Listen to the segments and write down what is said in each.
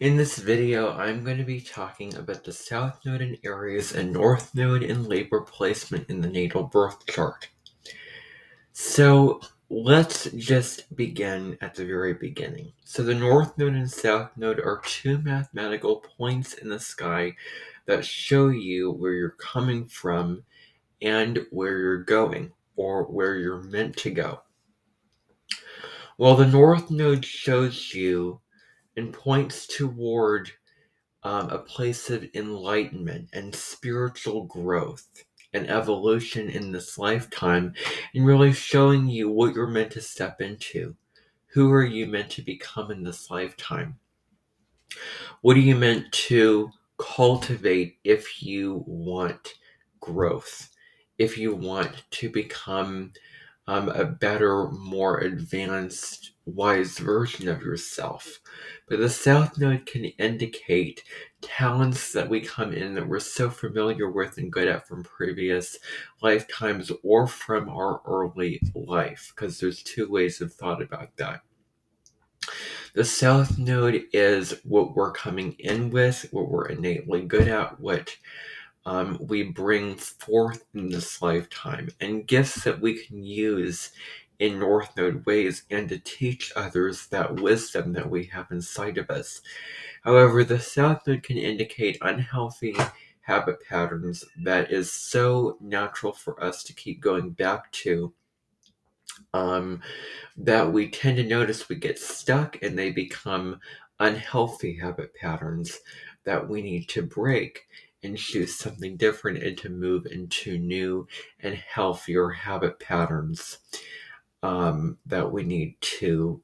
In this video, I'm going to be talking about the South Node in Aries and North Node in Libra placement in the natal birth chart. So let's just begin at the very beginning. So the North Node and South Node are two mathematical points in the sky that show you where you're coming from and where you're going, or where you're meant to go. Well, the North Node shows you and points toward a place of enlightenment and spiritual growth and evolution in this lifetime, and really showing you what you're meant to step into. Who are you meant to become in this lifetime? What are you meant to cultivate if you want growth? If you want to become a better, more advanced, wise version of yourself. But the South Node can indicate talents that we come in that we're so familiar with and good at from previous lifetimes or from our early life, because there's two ways of thought about that. The South Node is what we're coming in with, what we're innately good at, what we bring forth in this lifetime, and gifts that we can use in North Node ways and to teach others that wisdom that we have inside of us. However, the South Node can indicate unhealthy habit patterns that is so natural for us to keep going back to, that we tend to notice we get stuck and they become unhealthy habit patterns that we need to break and choose something different and to move into new and healthier habit patterns that we need to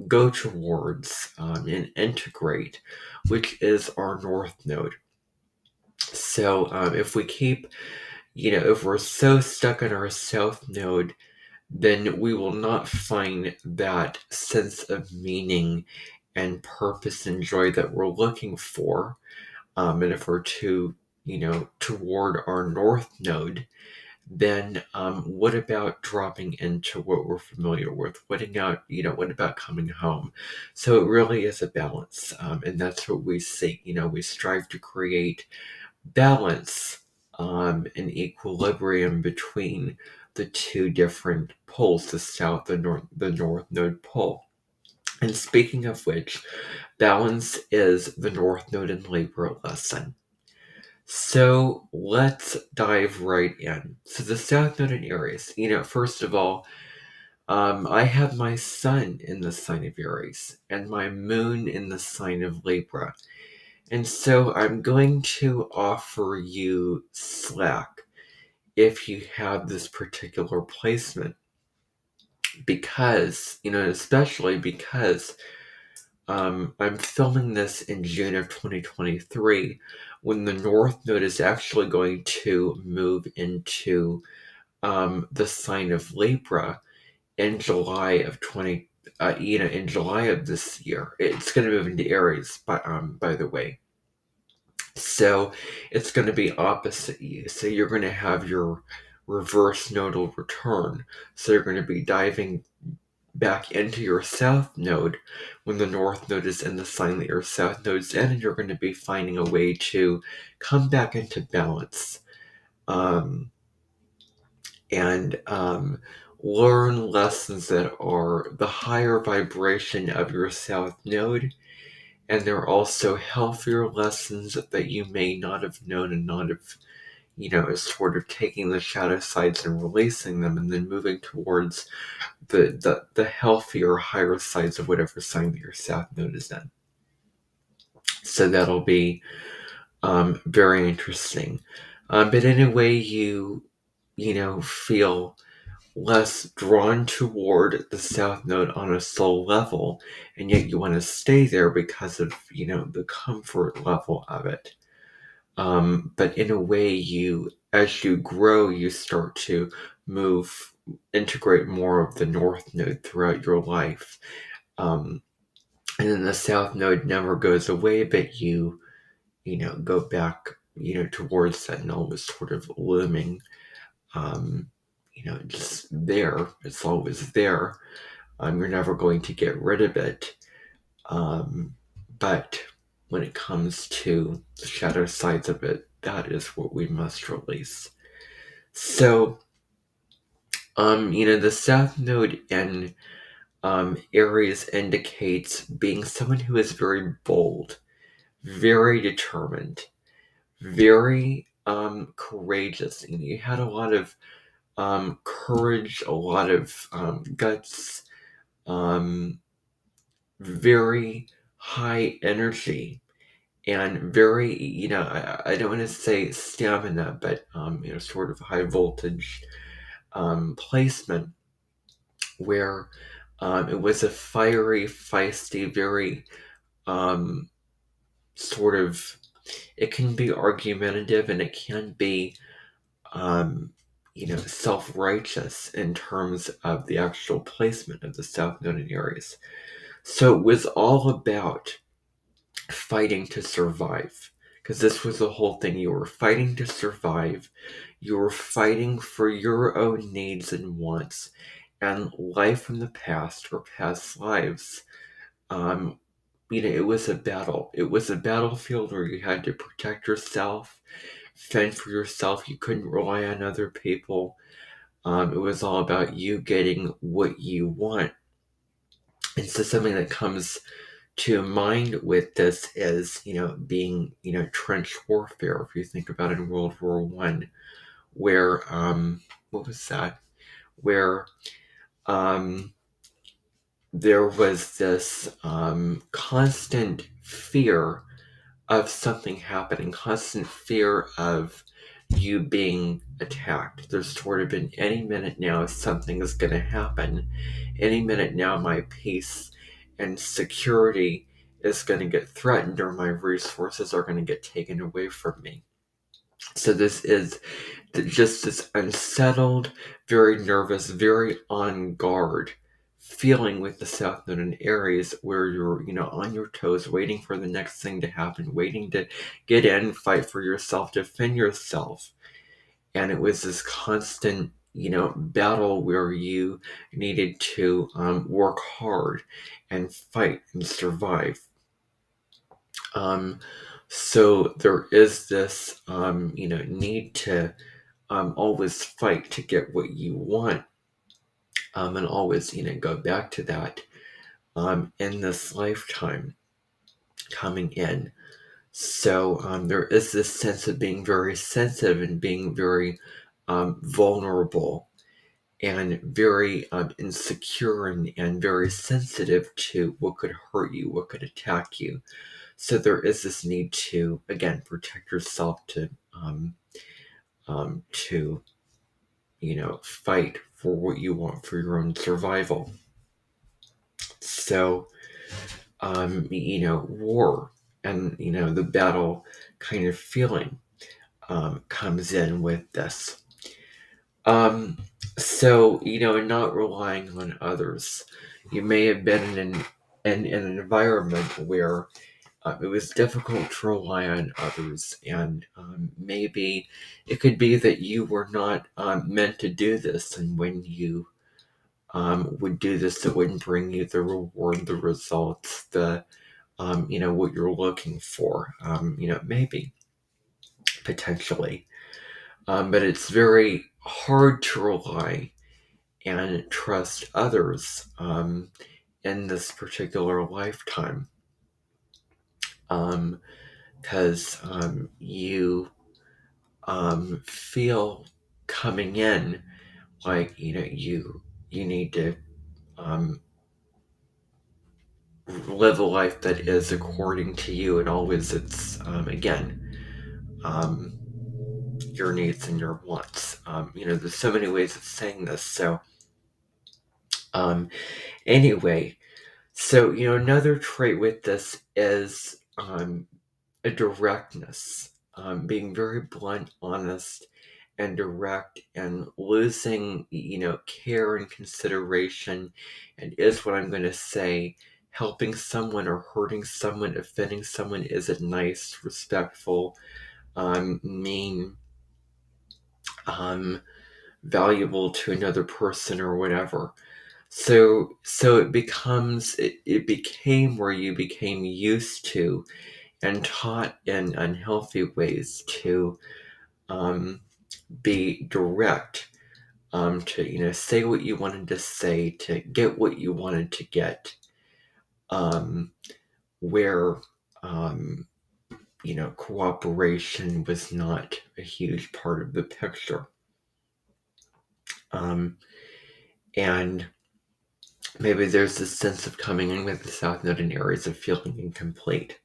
go towards and integrate, which is our North Node. So if we keep, if we're so stuck in our South Node, then we will not find that sense of meaning and purpose and joy that we're looking for. And if we're toward our North Node, then what about dropping into what we're familiar with? What about coming home? So it really is a balance, and that's what we seek. We strive to create balance and equilibrium between the two different poles, the south, the north node pole. And speaking of which, balance is the North Node in Libra lesson. So let's dive right in. So the South Node in Aries. First of all, I have my sun in the sign of Aries and my moon in the sign of Libra. And so I'm going to offer you slack if you have this particular placement. Because, especially because I'm filming this in June of 2023 when the North Node is actually going to move into the sign of Libra in July of in July of this year. It's going to move into Aries, by the way. So it's going to be opposite you. So you're going to have your reverse nodal return. So you're going to be diving back into your south node when the north node is in the sign that your south node's in, and you're going to be finding a way to come back into balance and learn lessons that are the higher vibration of your south node. And there are also healthier lessons that you may not have known and not have, is sort of taking the shadow sides and releasing them and then moving towards the healthier, higher sides of whatever sign that your south node is in. So that'll be very interesting. But in a way, you feel less drawn toward the south node on a soul level, and yet you want to stay there because of the comfort level of it. But in a way, as you grow, you start to integrate more of the north node throughout your life. And then the south node never goes away, but you go back, towards that and always sort of looming, just there. It's always there. You're never going to get rid of it. But when it comes to the shadow sides of it, that is what we must release. So, the South Node in Aries indicates being someone who is very bold, very determined, very courageous. You had a lot of courage, a lot of guts, very high energy, and very, I don't want to say stamina, but, sort of high voltage placement where it was a fiery, feisty, very um, sort of, it can be argumentative and it can be, um, self-righteous in terms of the actual placement of the South Node in Aries. So it was all about fighting to survive. Because this was the whole thing. You were fighting to survive. You were fighting for your own needs and wants. And life from the past or past lives, um, it was a battle. It was a battlefield where you had to protect yourself, fend for yourself. You couldn't rely on other people. It was all about you getting what you want. And so something that comes to mind with this is, being, trench warfare. If you think about it in World War One, where what was that? Where there was this constant fear of something happening, constant fear of you being attacked. There's sort of been any minute now something is going to happen. Any minute now my peace and security is going to get threatened or my resources are going to get taken away from me. So this is just this unsettled, very nervous, very on guard feeling with the South Node in Aries, where you're, on your toes, waiting for the next thing to happen, waiting to get in, fight for yourself, defend yourself. And it was this constant, battle where you needed to work hard and fight and survive. So there is this, need to always fight to get what you want, and always, go back to that in this lifetime coming in. So there is this sense of being very sensitive and being very vulnerable and very insecure and very sensitive to what could hurt you, what could attack you. So there is this need to, again, protect yourself, to fight for what you want for your own survival. So, war and, the battle kind of feeling comes in with this. So, not relying on others. You may have been in an environment where it was difficult to rely on others, and maybe it could be that you were not meant to do this, and when you would do this, it wouldn't bring you the reward, the results, the what you're looking for. Maybe potentially, but it's very hard to rely and trust others in this particular lifetime. Because you feel coming in like you need to live a life that is according to you, and always it's again your needs and your wants. There's so many ways of saying this. So anyway, so another trait with this is a directness, being very blunt, honest, and direct, and losing, care and consideration, and is what I'm going to say, helping someone or hurting someone, offending someone, is it nice, respectful, mean, valuable to another person or whatever. So it became where you became used to and taught in unhealthy ways to be direct, to say what you wanted to say, to get what you wanted to get, where cooperation was not a huge part of the picture. And maybe there's this sense of coming in with the South Node in Aries of feeling incomplete,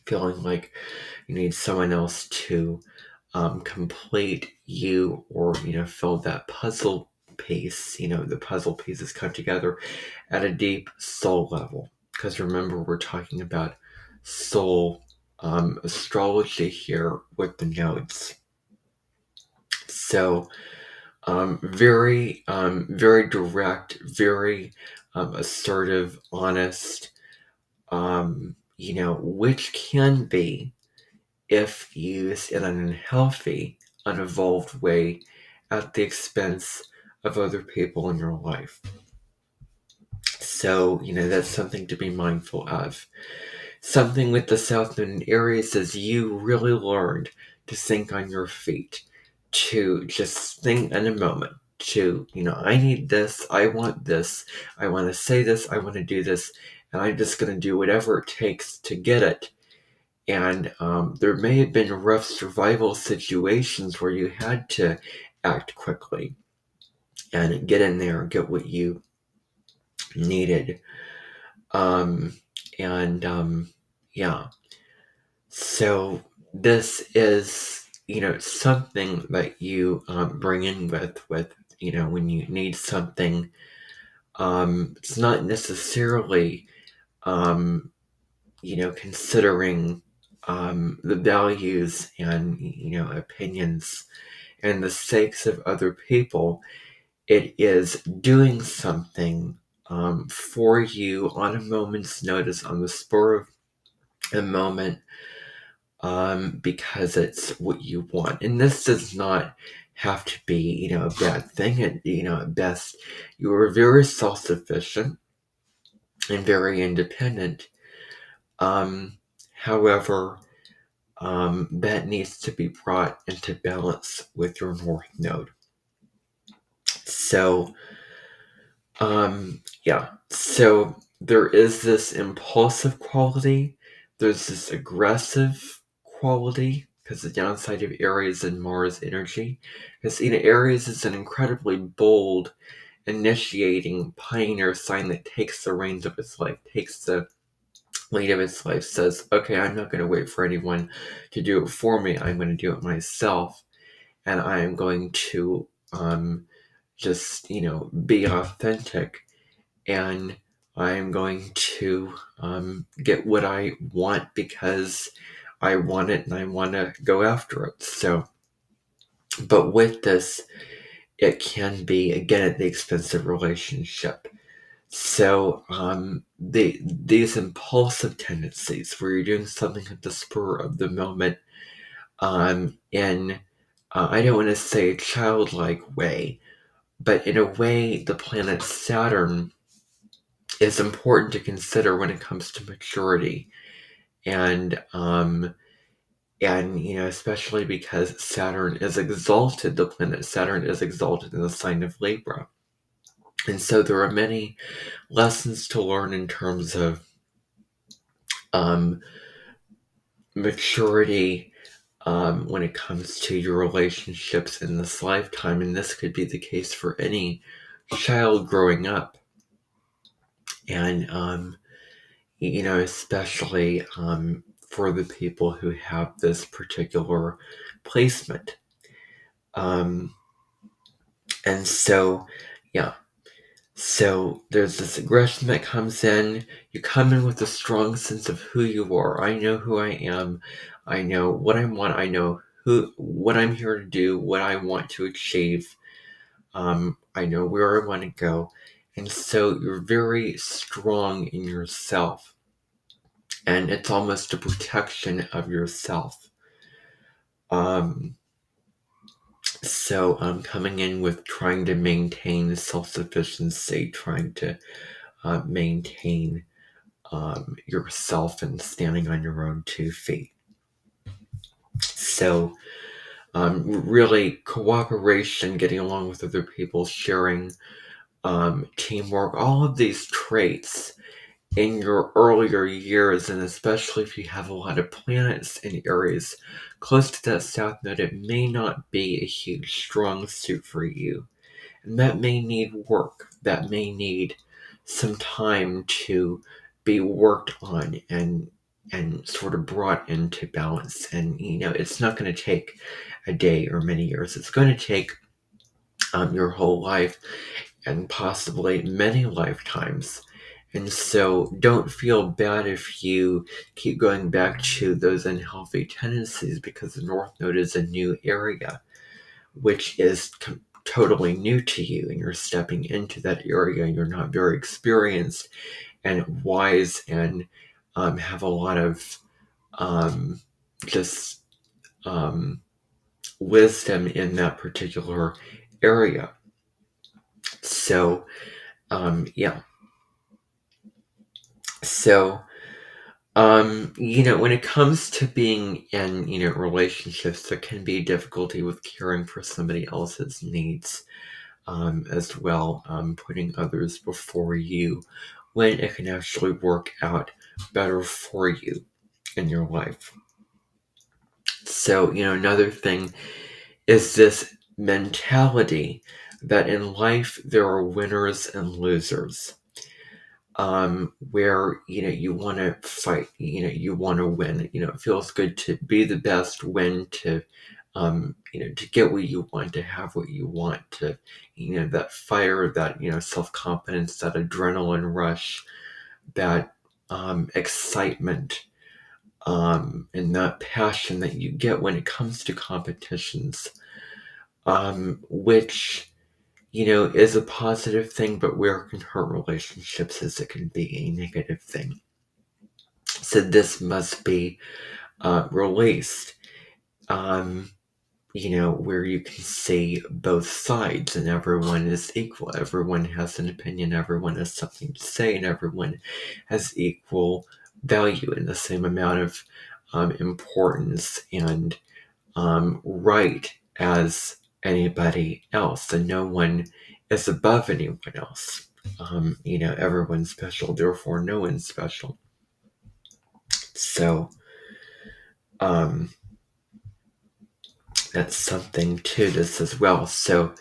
feeling like you need someone else to complete you, or fill that puzzle piece. The puzzle pieces come together at a deep soul level, because remember, we're talking about soul astrology here with the nodes. So very direct, very assertive, honest, which can be, if used in an unhealthy, unevolved way, at the expense of other people in your life. So, that's something to be mindful of. Something with the South Node in Aries is you really learned to think on your feet, to just think in a moment, to, I need this, I want this, I want to say this, I want to do this, and I'm just going to do whatever it takes to get it. And there may have been rough survival situations where you had to act quickly and get in there and get what you needed. Yeah. So this is, something that you bring in with, when you need something. It's not necessarily, considering the values and, opinions and the sakes of other people. It is doing something for you on a moment's notice, on the spur of a moment, because it's what you want. And this does not have to be, a bad thing. At best, you are very self-sufficient and very independent. However, that needs to be brought into balance with your North Node. So, so there is this impulsive quality, there's this aggressive quality, because the downside of Aries and Mars energy, because Aries is an incredibly bold, initiating pioneer sign that takes the reins of its life, takes the lead of its life, says, okay, I'm not going to wait for anyone to do it for me, I'm going to do it myself, and I am going to just be authentic, and I'm going to get what I want because I want it and I want to go after it. So, but with this, it can be, again, at the expense of relationship. So these impulsive tendencies where you're doing something at the spur of the moment, in I don't want to say a childlike way, but in a way the planet Saturn is important to consider when it comes to maturity, and especially because Saturn is exalted. The planet Saturn is exalted in the sign of Libra, and so there are many lessons to learn in terms of maturity when it comes to your relationships in this lifetime, and this could be the case for any child growing up, and especially for the people who have this particular placement. And so, yeah. So there's this aggression that comes in. You come in with a strong sense of who you are. I know who I am. I know what I want. I know what I'm here to do, what I want to achieve. I know where I want to go. And so you're very strong in yourself. And it's almost a protection of yourself. So coming in with trying to maintain self-sufficiency, trying to maintain yourself and standing on your own 2 feet. So really cooperation, getting along with other people, sharing, teamwork, all of these traits in your earlier years, and especially if you have a lot of planets in Aries close to that South Node, it may not be a huge strong suit for you. And that may need work. That may need some time to be worked on and sort of brought into balance. And it's not going to take a day or many years. It's going to take your whole life and possibly many lifetimes. And so don't feel bad if you keep going back to those unhealthy tendencies, because the North Node is a new area, which is totally new to you, and you're stepping into that area. You're not very experienced and wise and have a lot of just wisdom in that particular area. So, yeah. So, when it comes to being in, relationships, there can be difficulty with caring for somebody else's needs, as well, putting others before you, when it can actually work out better for you in your life. So, another thing is this mentality that in life there are winners and losers. Where you want to fight, you want to win. It feels good to be the best, win, to to get what you want, to have what you want, to that fire, that self-confidence, that adrenaline rush, that excitement, and that passion that you get when it comes to competitions, which is a positive thing, but where it can hurt relationships is it can be a negative thing. So this must be released, where you can see both sides and everyone is equal. Everyone has an opinion, everyone has something to say, and everyone has equal value and the same amount of importance and right as anybody else, and no one is above anyone else. Everyone's special, therefore no one's special. So that's something to this as well. So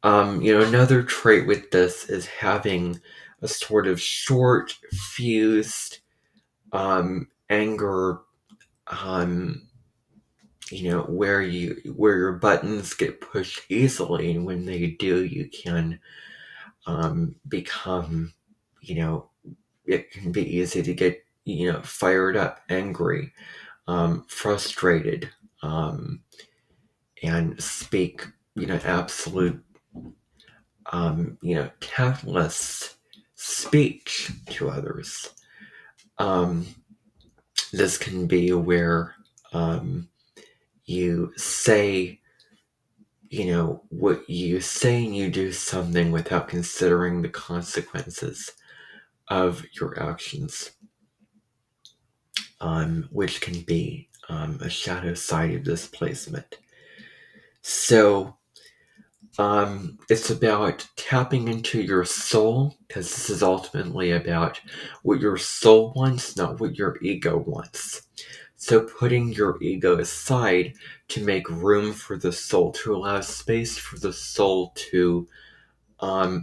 another trait with this is having a sort of short fused anger, where your buttons get pushed easily, and when they do, you can become, it can be easy to get, fired up, angry, frustrated, and speak, absolute, tactless speech to others. This can be where you say, what you say, and you do something without considering the consequences of your actions, which can be a shadow side of this placement. So it's about tapping into your soul, because this is ultimately about what your soul wants, not what your ego wants. So putting your ego aside to make room for the soul, to allow space for the soul to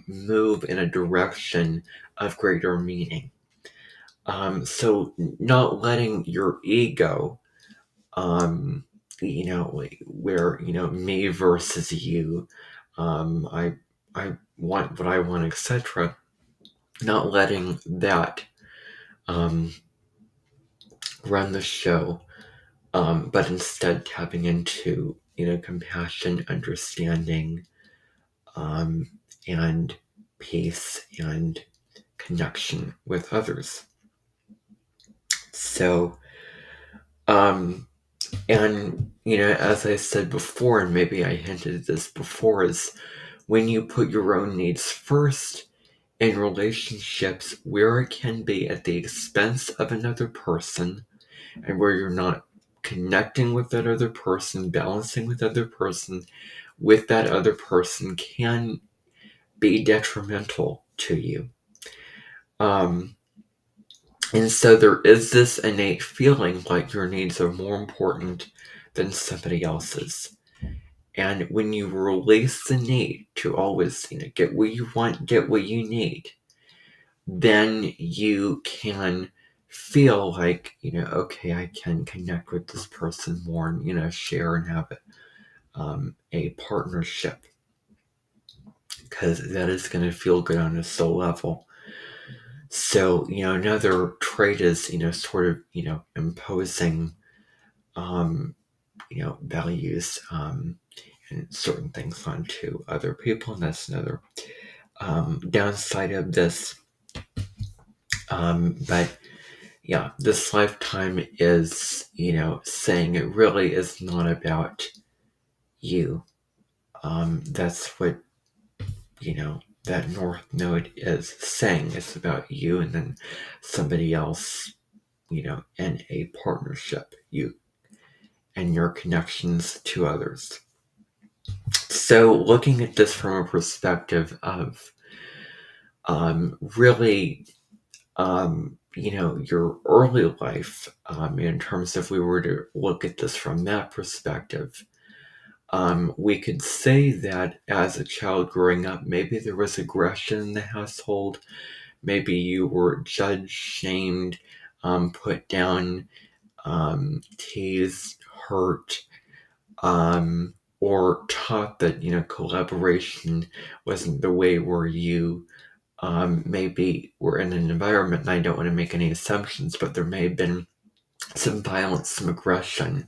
move in a direction of greater meaning. So not letting your ego, where, me versus you, I want what I want, etc. Not letting that run the show, but instead tapping into, compassion, understanding, and peace and connection with others. So, and as I said before, and maybe I hinted at this before, is when you put your own needs first, in relationships where it can be at the expense of another person and where you're not connecting with that other person, balancing with that other person, with that other person can be detrimental to you. And so there is this innate feeling like your needs are more important than somebody else's. And when you release the need to always, get what you want, get what you need, then you can feel like, okay, I can connect with this person more and, share and have a partnership, because that is going to feel good on a soul level. So, another trait is, sort of, imposing, values and certain things onto other people. And that's another downside of this. But yeah, this lifetime is, saying it really is not about you. That's what, that North Node is saying. It's about you and then somebody else, in a partnership, you and your connections to others. So looking at this from a perspective of really, your early life, in terms of, we were to look at this from that perspective, we could say that as a child growing up, maybe there was aggression in the household. Maybe you were judged, shamed, put down, teased, hurt, or taught that, collaboration wasn't the way where you maybe were in an environment, and I don't want to make any assumptions, but there may have been some violence, some aggression,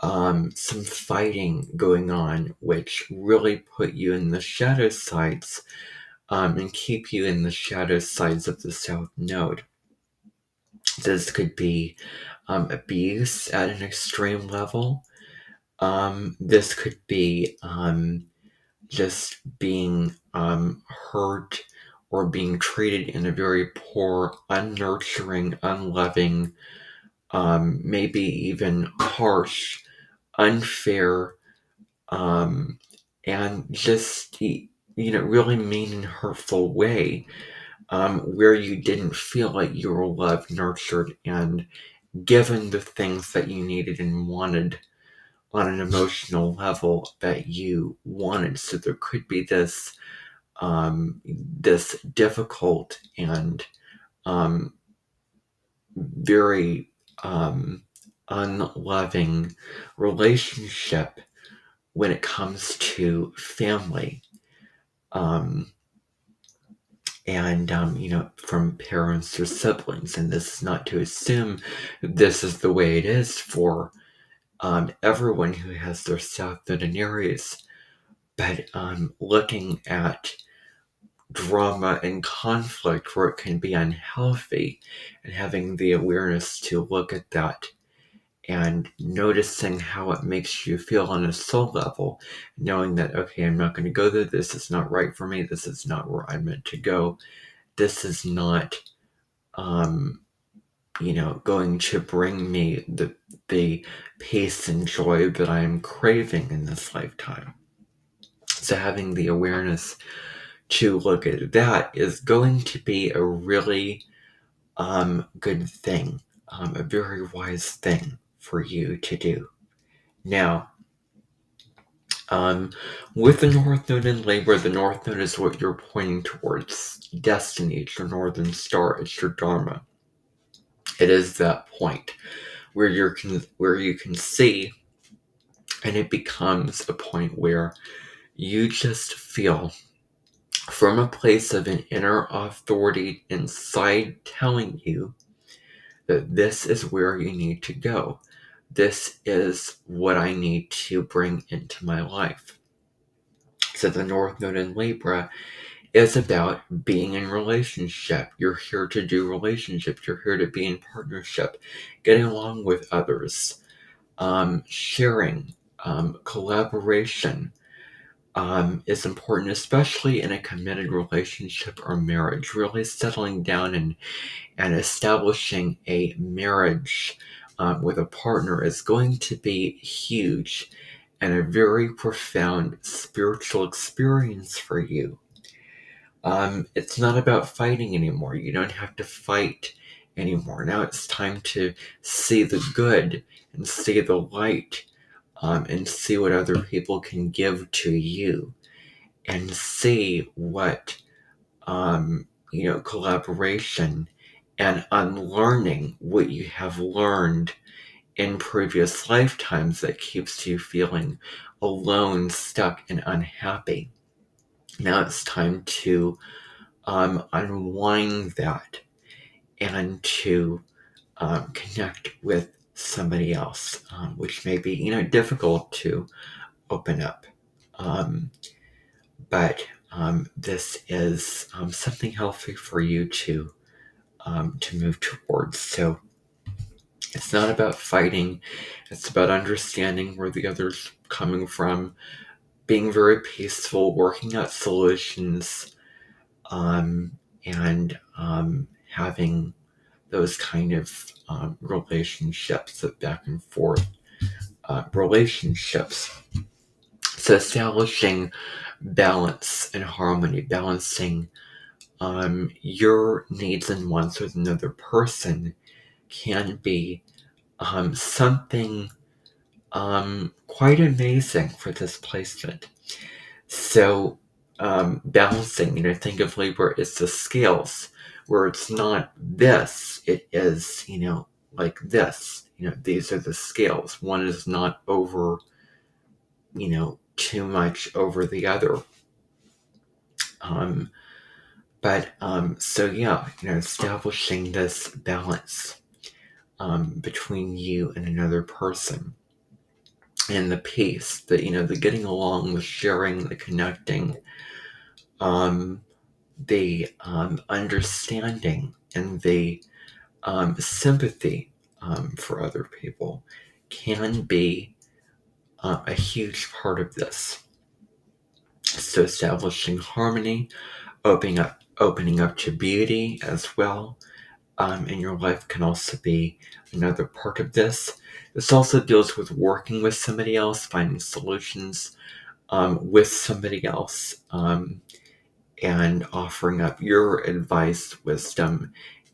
some fighting going on, which really put you in the shadow sides, and keep you in the shadow sides of the South Node. This could be abuse at an extreme level. This could be just being hurt or being treated in a very poor, unnurturing, unloving, maybe even harsh, unfair, and just, really mean and hurtful way, where you didn't feel like you were loved, nurtured, and given the things that you needed and wanted on an emotional level that you wanted. So there could be this difficult and very unloving relationship when it comes to family, and from parents or siblings. And this is not to assume this is the way it is for everyone who has their South Node in Aries, but looking at drama and conflict where it can be unhealthy, and having the awareness to look at that and noticing how it makes you feel on a soul level, knowing that, okay, I'm not going to go there, this is not right for me, this is not where I'm meant to go, this is not going to bring me the peace and joy that I'm craving in this lifetime. So having the awareness to look at that is going to be a really good thing, a very wise thing for you to do. Now, with the North Node in Libra, the North Node is what you're pointing towards. Destiny, it's your Northern Star, it's your Dharma. It is that point where you can see, and it becomes a point where you just feel from a place of an inner authority inside telling you that this is where you need to go. This is what I need to bring into my life. So the North Node in Libra is about being in relationship. You're here to do relationship. You're here to be in partnership, getting along with others, sharing, collaboration, is important, especially in a committed relationship or marriage. Really settling down and establishing a marriage with a partner is going to be huge and a very profound spiritual experience for you. It's not about fighting anymore. You don't have to fight anymore. Now it's time to see the good and see the light, and see what other people can give to you, and see what, collaboration and unlearning what you have learned in previous lifetimes that keeps you feeling alone, stuck, and unhappy. Now it's time to unwind that and to connect with somebody else, which may be, difficult to open up. Um, but this is something healthy for you to move towards. So it's not about fighting. It's about understanding where the other's coming from, being very peaceful, working out solutions, and having those kind of relationships, the back and forth relationships. So establishing balance and harmony, balancing your needs and wants with another person can be something quite amazing for this placement. So balancing, think of Libra as the scales, where it's not this, it is, like this. These are the scales. One is not over, too much over the other. So yeah, establishing this balance between you and another person, and the peace, the getting along, the sharing, the connecting, the understanding, and the sympathy for other people can be a huge part of this. So establishing harmony, opening up to beauty as well in your life can also be another part of this. This also deals with working with somebody else, finding solutions with somebody else, and offering up your advice, wisdom,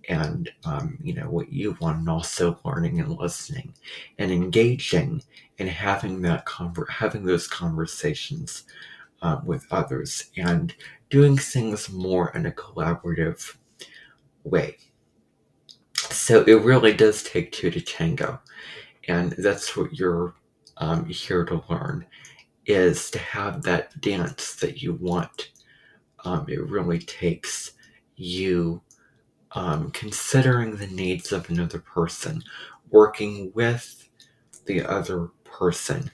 and what you want, and also learning and listening and engaging and having having those conversations with others, and doing things more in a collaborative way. So it really does take two to tango, and that's what you're here to learn, is to have that dance that you want. It really takes you considering the needs of another person, working with the other person,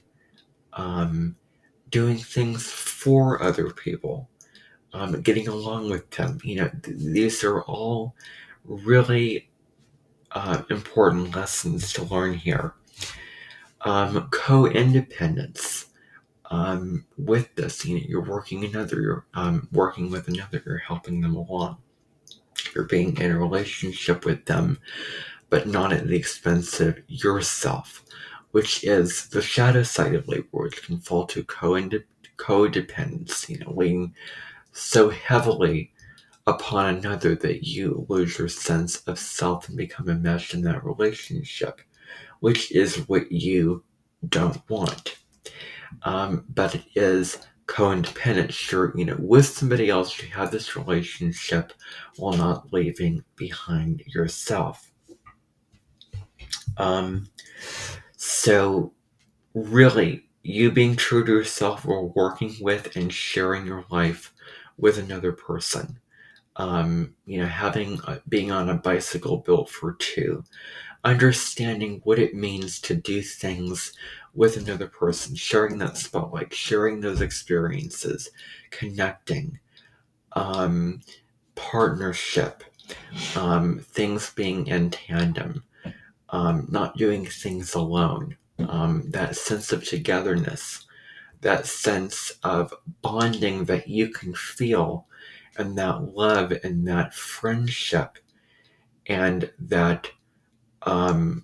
doing things for other people, getting along with them. These are all really important lessons to learn here. Co-independence. With this, you're working you're working with another, you're helping them along. You're being in a relationship with them, but not at the expense of yourself, which is the shadow side of Libra, which can fall to codependence, leaning so heavily upon another that you lose your sense of self and become enmeshed in that relationship, which is what you don't want. But it is co-independent. Sure, with somebody else, you have this relationship while not leaving behind yourself. So really, you being true to yourself, or working with and sharing your life with another person. Being on a bicycle built for two, understanding what it means to do things with another person, sharing that spotlight, sharing those experiences, connecting, partnership, things being in tandem, not doing things alone, that sense of togetherness, that sense of bonding that you can feel, and that love and that friendship and that, again,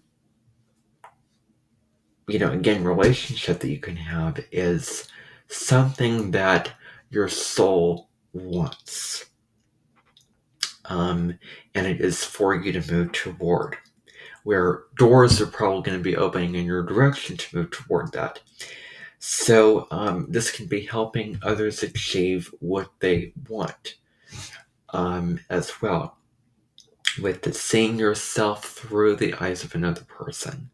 relationship that you can have is something that your soul wants. And it is for you to move toward, where doors are probably going to be opening in your direction to move toward that. So this can be helping others achieve what they want as well, with the seeing yourself through the eyes of another person.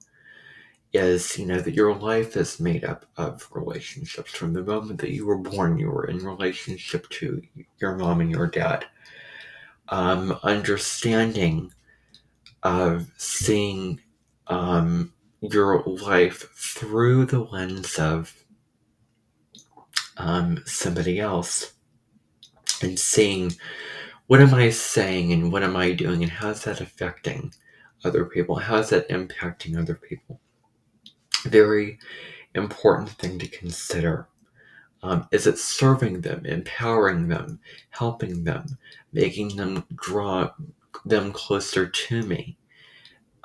Is, that your life is made up of relationships. From the moment that you were born, you were in relationship to your mom and your dad. Understanding of seeing your life through the lens of somebody else, and seeing, what am I saying and what am I doing and how's that affecting other people? How's that impacting other people? Very important thing to consider. Is it serving them, empowering them, helping them, making them draw them closer to me?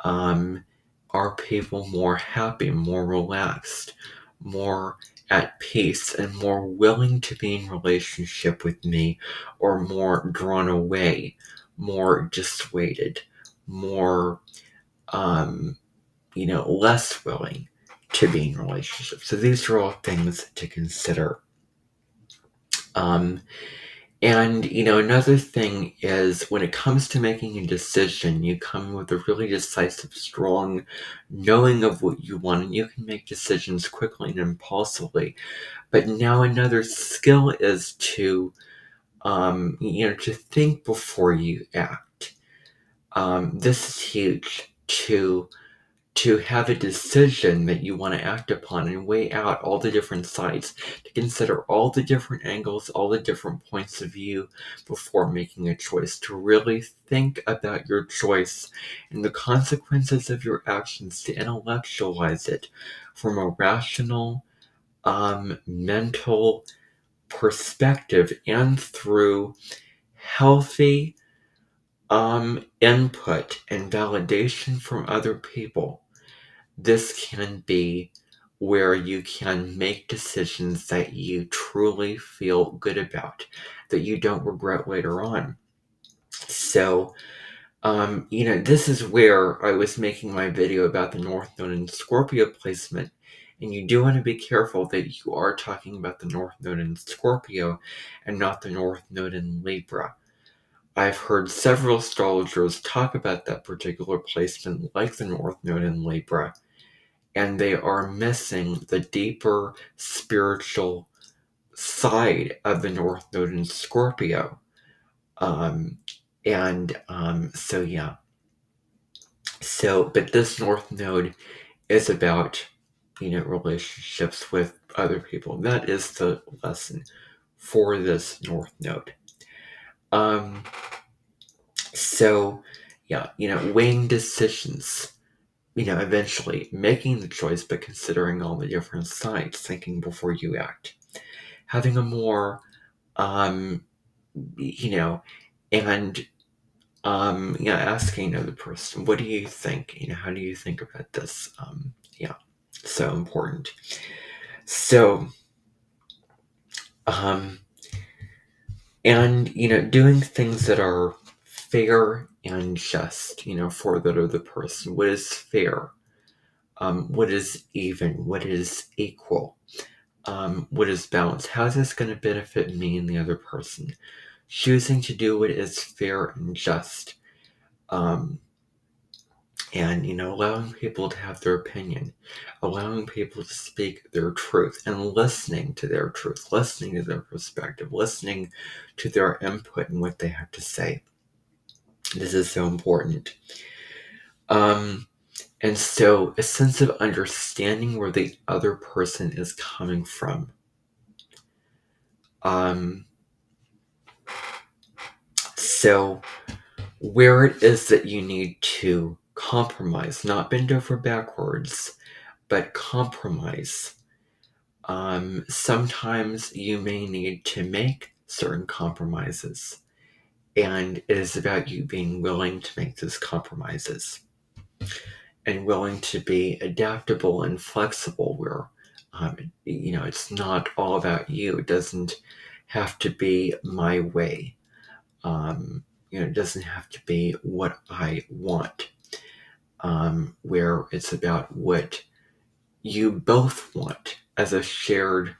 Are people more happy, more relaxed, more at peace, and more willing to be in relationship with me, or more drawn away, more dissuaded, more, less willing to be in relationship? So these are all things to consider. And, another thing is, when it comes to making a decision, you come with a really decisive, strong knowing of what you want, and you can make decisions quickly and impulsively. But now another skill is to, to think before you act. This is huge, to have a decision that you want to act upon and weigh out all the different sides, to consider all the different angles, all the different points of view before making a choice, to really think about your choice and the consequences of your actions, to intellectualize it from a rational, mental perspective, and through healthy input and validation from other people. This can be where you can make decisions that you truly feel good about, that you don't regret later on. So, this is where I was making my video about the North Node in Scorpio placement. And you do want to be careful that you are talking about the North Node in Scorpio and not the North Node in Libra. I've heard several astrologers talk about that particular placement, like the North Node in Libra, and they are missing the deeper spiritual side of the North Node in Scorpio. So yeah. But this North Node is about, relationships with other people. That is the lesson for this North Node. So yeah, weighing decisions, eventually making the choice, but considering all the different sides, thinking before you act, having a more, and, asking the person, what do you think? How do you think about this? So important. So, and, doing things that are fair and just, for that other person. What is fair? What is even? What is equal? What is balance? How is this going to benefit me and the other person? Choosing to do what is fair and just. And, allowing people to have their opinion, allowing people to speak their truth, and listening to their truth, listening to their perspective, listening to their input and what they have to say. This is so important. And so a sense of understanding where the other person is coming from. So where it is that you need to compromise, not bend over backwards, but compromise. Sometimes you may need to make certain compromises, and it is about you being willing to make those compromises and willing to be adaptable and flexible where, it's not all about you. It doesn't have to be my way. It doesn't have to be what I want. Where it's about what you both want as a shared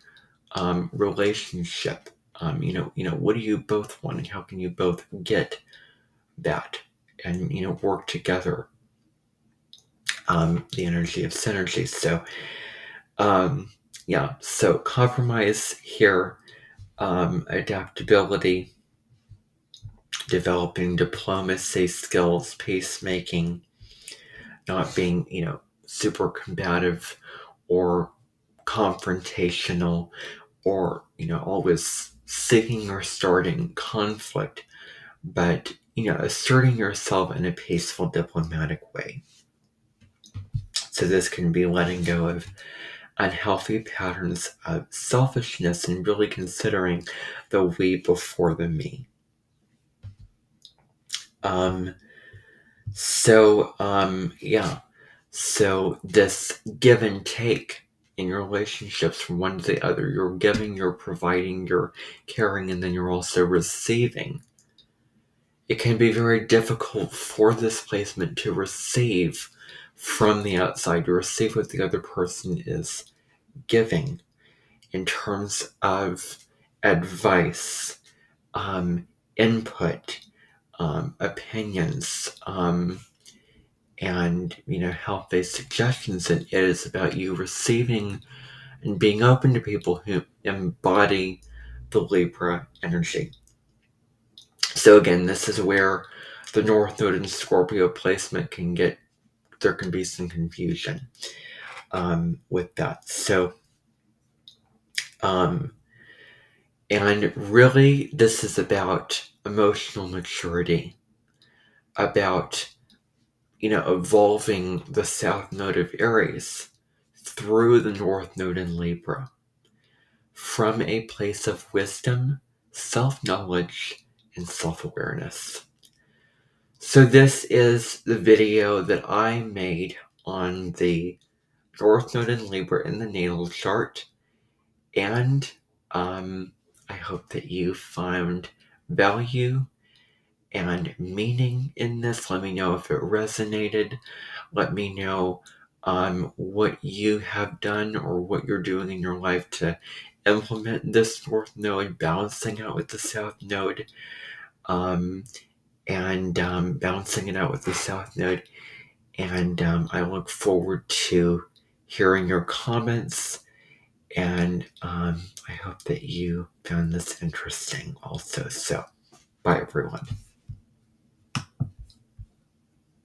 relationship. What do you both want, and how can you both get that, and work together. The energy of synergy. So, So compromise here, adaptability, developing diplomacy skills, peacemaking, not being super combative or confrontational, or always seeking or starting conflict, but asserting yourself in a peaceful, diplomatic way. So this can be letting go of unhealthy patterns of selfishness and really considering the we before the me. So this give and take in your relationships from one to the other. You're giving, you're providing, you're caring, and then you're also receiving. It can be very difficult for this placement to receive from the outside, to receive what the other person is giving in terms of advice, input, opinions, and health-based suggestions. And it is about you receiving and being open to people who embody the Libra energy. So again, this is where the North Node and Scorpio placement there can be some confusion with that. So, and really this is about emotional maturity, about evolving the South Node of Aries through the North Node in Libra from a place of wisdom, self-knowledge, and self-awareness. So this is the video that I made on the North Node in Libra in the natal chart, and I hope that you found value and meaning in this. Let me know if it resonated. Let me know what you have done or what you're doing in your life to implement this North Node, balancing out with the South Node, and balancing it out with the South Node. And I look forward to hearing your comments, and I hope that you found this interesting also. So, bye everyone.